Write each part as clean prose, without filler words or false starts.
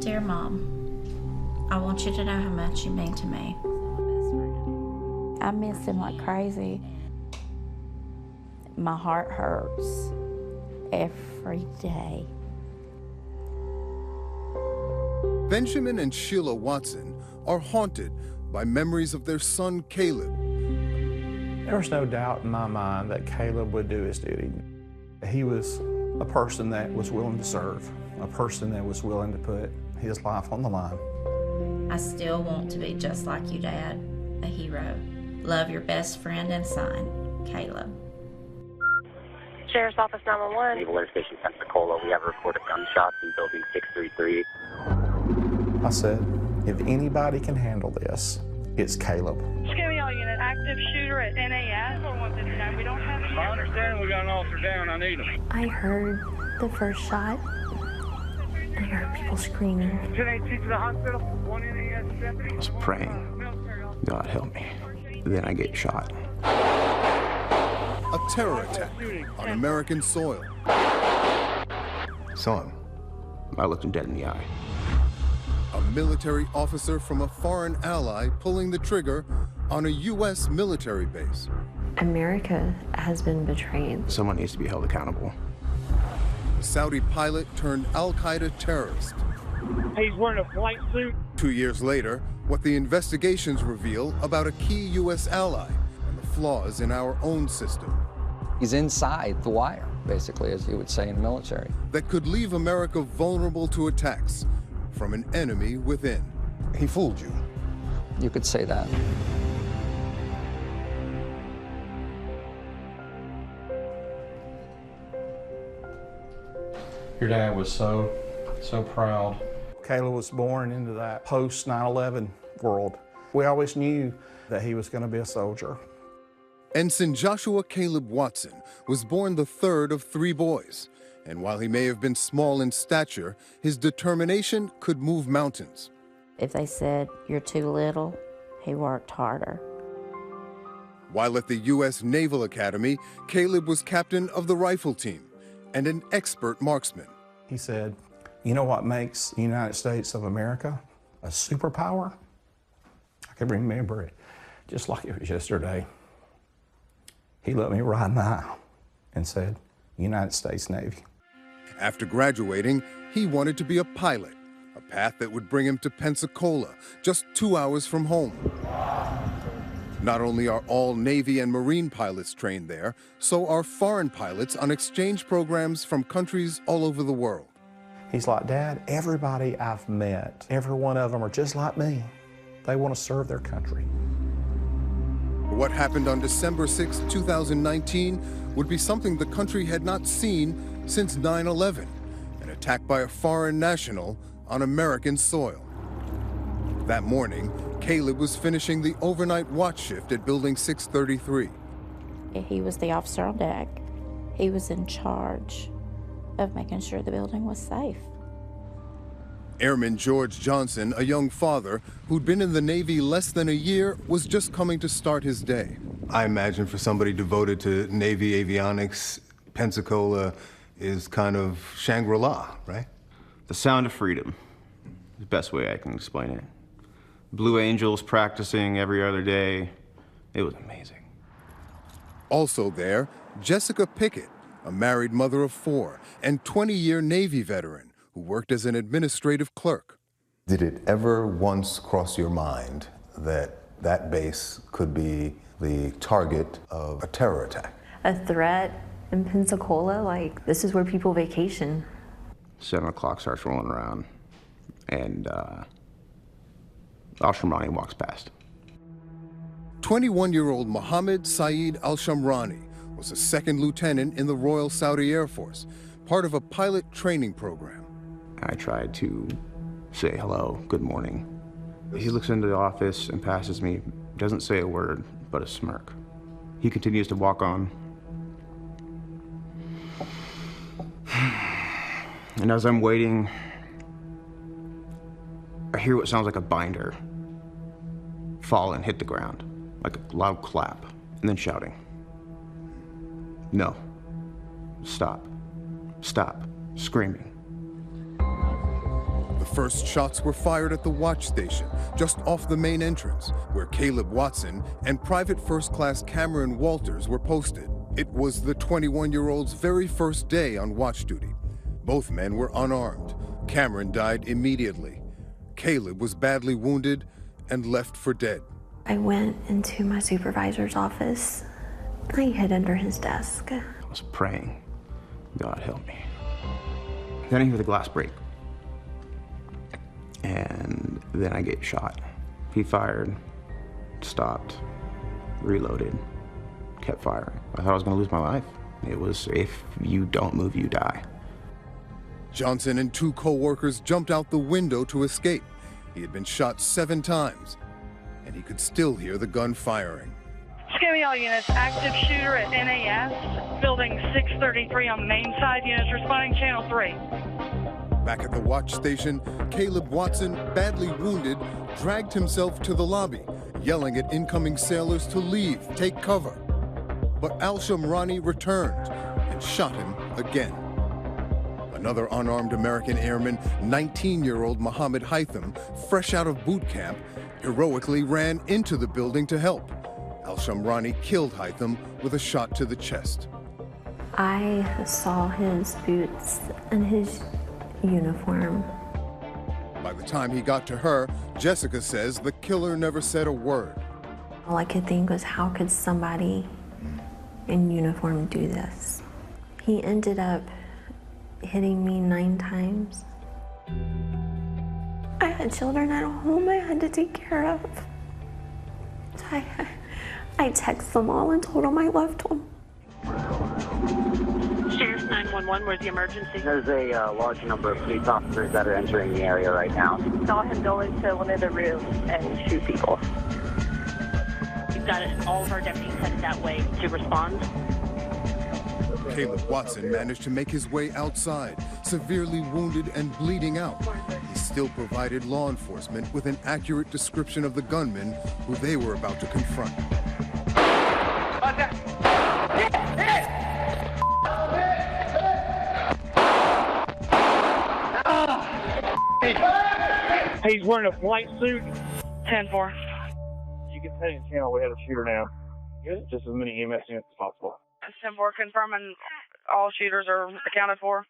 Dear Mom, I want you to know how much you mean to me. I miss him like crazy. My heart hurts every day. Benjamin and Sheila Watson are haunted by memories of their son, Caleb. There was no doubt in my mind that Caleb would do his duty. He was a person that was willing to serve, a person that was willing to put his life on the line. I still want to be just like you, Dad, a hero. Love your best friend and son, Caleb. Sheriff's Office 911. Naval Air Station, Pensacola. We have a report of gunshots in building 633. I said, if anybody can handle this, it's Caleb. Scary all unit, active shooter at NAS or 159. We don't have any. I understand we got an officer down. I need him. I heard the first shot. I heard people screaming. 1018 to the hospital. One NAS deputy. I was praying, God help me. Then I get shot. A terror attack on American soil. Saw him. I looked him dead in the eye. A military officer from a foreign ally pulling the trigger on a U.S. military base. America has been betrayed. Someone needs to be held accountable. A Saudi pilot turned Al-Qaeda terrorist. He's wearing a flight suit. 2 years later, what the investigations reveal about a key U.S. ally and the flaws in our own system. He's inside the wire, basically, as you would say in the military. That could leave America vulnerable to attacks from an enemy within. He fooled you. You could say that. Your dad was so proud. Caleb was born into that post 9/11 world. We always knew that he was going to be a soldier. Ensign Joshua Caleb Watson was born the third of 3 boys. And while he may have been small in stature, his determination could move mountains. If they said, you're too little, he worked harder. While at the U.S. Naval Academy, Caleb was captain of the rifle team and an expert marksman. He said, you know what makes the United States of America a superpower? I can remember it just like it was yesterday. He looked me right in the eye and said, United States Navy. After graduating, he wanted to be a pilot, a path that would bring him to Pensacola, just 2 hours from home. Not only are all Navy and Marine pilots trained there, so are foreign pilots on exchange programs from countries all over the world. He's like, Dad, everybody I've met, every one of them are just like me. They want to serve their country. What happened on December 6, 2019 would be something the country had not seen since 9/11, an attack by a foreign national on American soil. That morning, Caleb was finishing the overnight watch shift at Building 633. He was the officer on deck. He was in charge of making sure the building was safe. Airman George Johnson, a young father who'd been in the Navy less than a year, was just coming to start his day. I imagine for somebody devoted to Navy avionics, Pensacola is kind of Shangri-La, right? The sound of freedom is the best way I can explain it. Blue Angels practicing every other day. It was amazing. Also there, Jessica Pickett, a married mother of 4 and 20-year Navy veteran who worked as an administrative clerk. Did it ever once cross your mind that that base could be the target of a terror attack? A threat in Pensacola, like this is where people vacation. 7 o'clock starts rolling around, and Al-Shamrani walks past. 21-year-old Mohammed Saeed Al-Shamrani was a second lieutenant in the Royal Saudi Air Force, part of a pilot training program. I tried to say hello, good morning. He looks into the office and passes me, doesn't say a word, but a smirk. He continues to walk on. And as I'm waiting, I hear what sounds like a binder fall and hit the ground, like a loud clap, and then shouting. No. Stop. Stop. Screaming. The first shots were fired at the watch station, just off the main entrance, where Caleb Watson and Private First Class Cameron Walters were posted. It was the 21-year-old's very first day on watch duty. Both men were unarmed. Cameron died immediately. Caleb was badly wounded and left for dead. I went into my supervisor's office. I hid under his desk. I was praying, God help me. Then I hear the glass break. And then I get shot. He fired, stopped, reloaded, kept firing. I thought I was gonna lose my life. It was, if you don't move, you die. Johnson and two co-workers jumped out the window to escape. He had been shot 7 times, and he could still hear the gun firing. Scanning all units, active shooter at NAS, building 633 on the main side. Units responding, channel 3. Back at the watch station, Caleb Watson, badly wounded, dragged himself to the lobby, yelling at incoming sailors to leave, take cover. But Al-Shamrani returned and shot him again. Another unarmed American airman, 19-year-old Mohammed Haitham, fresh out of boot camp, heroically ran into the building to help. Al-Shamrani killed Haitham with a shot to the chest. I saw his boots and his uniform. By the time he got to her, Jessica says the killer never said a word. All I could think was, how could somebody in uniform do this? He ended up hitting me 9 times. I had children at home I had to take care of. I texted them all and told them I loved them. Sheriff 911, where's the emergency? There's a large number of police officers that are entering the area right now. Saw him go into one of the rooms and shoot people. We've got all of our deputies headed that way to respond. Caleb Watson managed to make his way outside, severely wounded and bleeding out. He still provided law enforcement with an accurate description of the gunman who they were about to confront. He's wearing a flight suit. 10-4. You can say in channel we have a shooter now. Just as many EMS units as possible. 10-4 confirming all shooters are accounted for.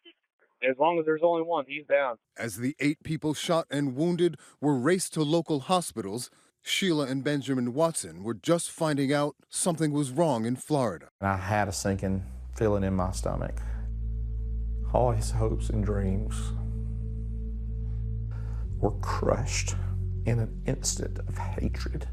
As long as there's only one, he's down. As the 8 people shot and wounded were raced to local hospitals, Sheila and Benjamin Watson were just finding out something was wrong in Florida. I had a sinking feeling in my stomach. All his hopes and dreams were crushed in an instant of hatred.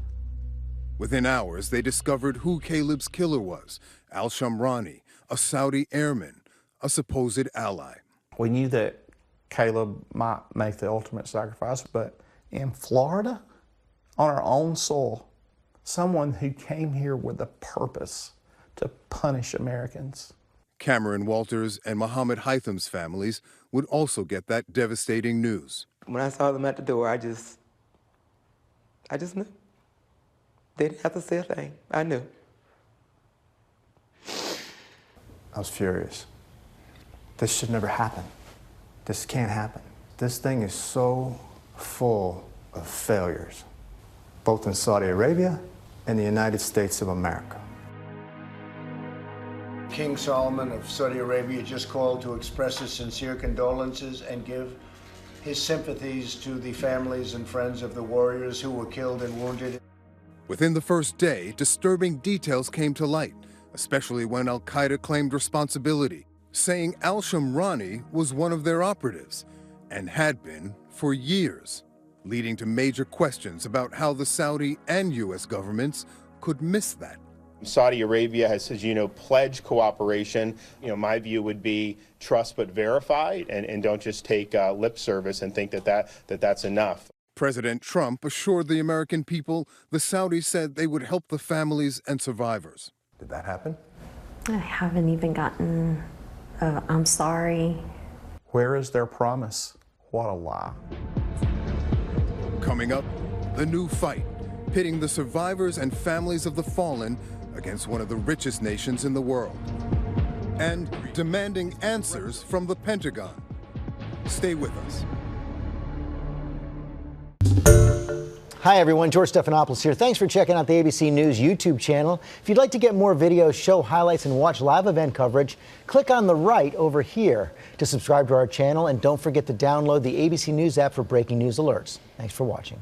Within hours, they discovered who Caleb's killer was, Al-Shamrani, a Saudi airman, a supposed ally. We knew that Caleb might make the ultimate sacrifice, but in Florida, on our own soil, someone who came here with a purpose to punish Americans. Cameron Walters and Mohammed Haitham's families would also get that devastating news. When I saw them at the door, I just knew. They didn't have to say a thing. I knew. I was furious. This should never happen. This can't happen. This thing is so full of failures, both in Saudi Arabia and the United States of America. King Solomon of Saudi Arabia just called to express his sincere condolences and give his sympathies to the families and friends of the warriors who were killed and wounded. Within the first day, disturbing details came to light, especially when Al-Qaeda claimed responsibility, saying Al-Shamrani was one of their operatives and had been for years, leading to major questions about how the Saudi and U.S. governments could miss that. Saudi Arabia has, as you know, pledged cooperation. My view would be trust but verify, and don't just take lip service and think that's enough. President Trump assured the American people the Saudis said they would help the families and survivors. Did that happen? I haven't even gotten I'm sorry. Where is their promise? What a lie. Coming up, the new fight, pitting the survivors and families of the fallen against one of the richest nations in the world, and demanding answers from the Pentagon. Stay with us. Hi, everyone. George Stephanopoulos here. Thanks for checking out the ABC News YouTube channel. If you'd like to get more videos, show highlights, and watch live event coverage, click on the right over here to subscribe to our channel. And don't forget to download the ABC News app for breaking news alerts. Thanks for watching.